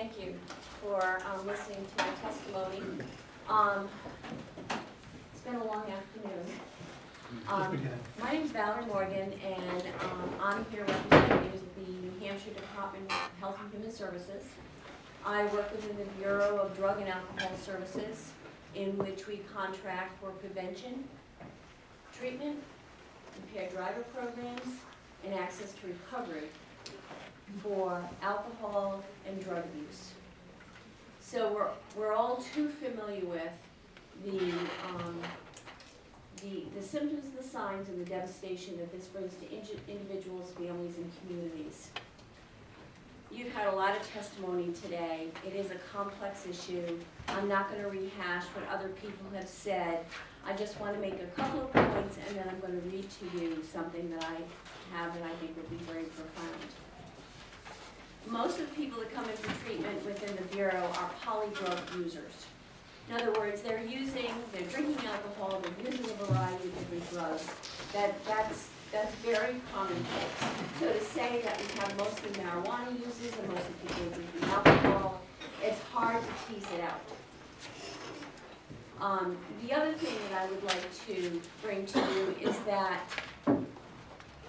thank you for listening to my testimony. It's been a long afternoon. My name is Valerie Morgan, and I'm here representing the New Hampshire Department of Health and Human Services. I work within the Bureau of Drug and Alcohol Services, in which we contract for prevention, treatment, impaired driver programs, and access to recovery for alcohol and drug abuse. So we're all too familiar with the symptoms, the signs, and the devastation that this brings to individuals, families, and communities. You've had a lot of testimony today. It is a complex issue. I'm not going to rehash what other people have said. I just want to make a couple of points, and then I'm going to read to you something that I have that I think will be very profound. Most of the people that come in for treatment within the Bureau are polydrug users. In other words, they're drinking alcohol, they're using a variety of different drugs. That's very commonplace. So to say that we have mostly marijuana users and most of the people are drinking alcohol, it's hard to tease it out. The other thing that I would like to bring to you is that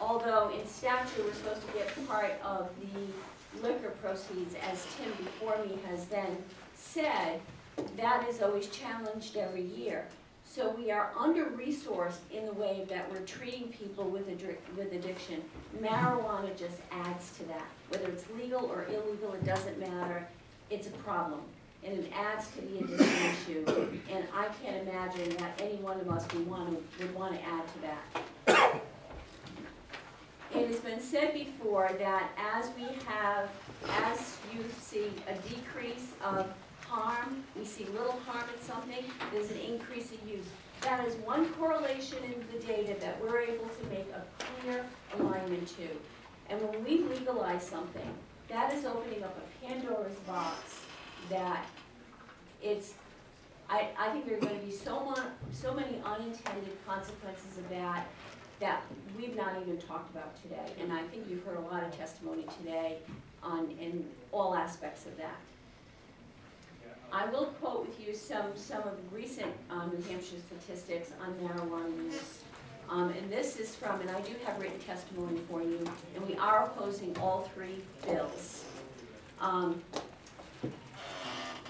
although in statute we're supposed to get part of the liquor proceeds, as Tim before me has then said, that is always challenged every year. So we are under-resourced in the way that we're treating people with addiction. Marijuana just adds to that. Whether it's legal or illegal, it doesn't matter. It's a problem, and it adds to the addiction issue. And I can't imagine that any one of us would want to add to that. It has been said before that as you see a decrease of harm, we see little harm in something, there's an increase in use. That is one correlation in the data that we're able to make a clear alignment to. And when we legalize something, that is opening up a Pandora's box that I think there are going to be so many unintended consequences of that we've not even talked about today. And I think you've heard a lot of testimony today in all aspects of that. I will quote with you some of the recent New Hampshire statistics on marijuana use. And this is from, and I do have written testimony for you, and we are opposing all three bills.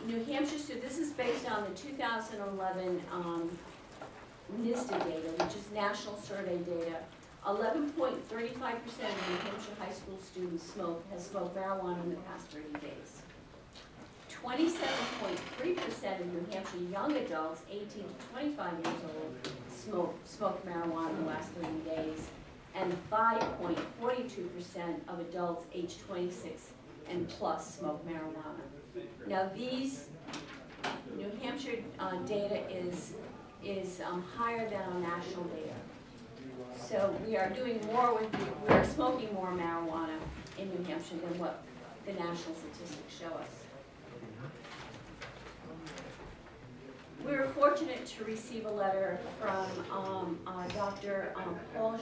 New Hampshire, so this is based on the 2011 NISDA data, which is National Survey data. 11.35% of New Hampshire high school students has smoked marijuana in the past 30 days. 27.3% of New Hampshire young adults 18 to 25 years old smoked marijuana in the last 30 days, and 5.42% of adults aged 26 and plus smoke marijuana. Now these New Hampshire data is higher than our national data. So we are doing more we are smoking more marijuana in New Hampshire than what the national statistics show us. We were fortunate to receive a letter from Dr. Paul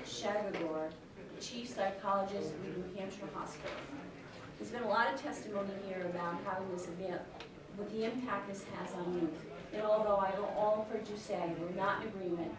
Shagagor, Chief Psychologist at the New Hampshire Hospital. There's been a lot of testimony here about how what the impact this has on youth. And although I all heard you say we're not in agreement,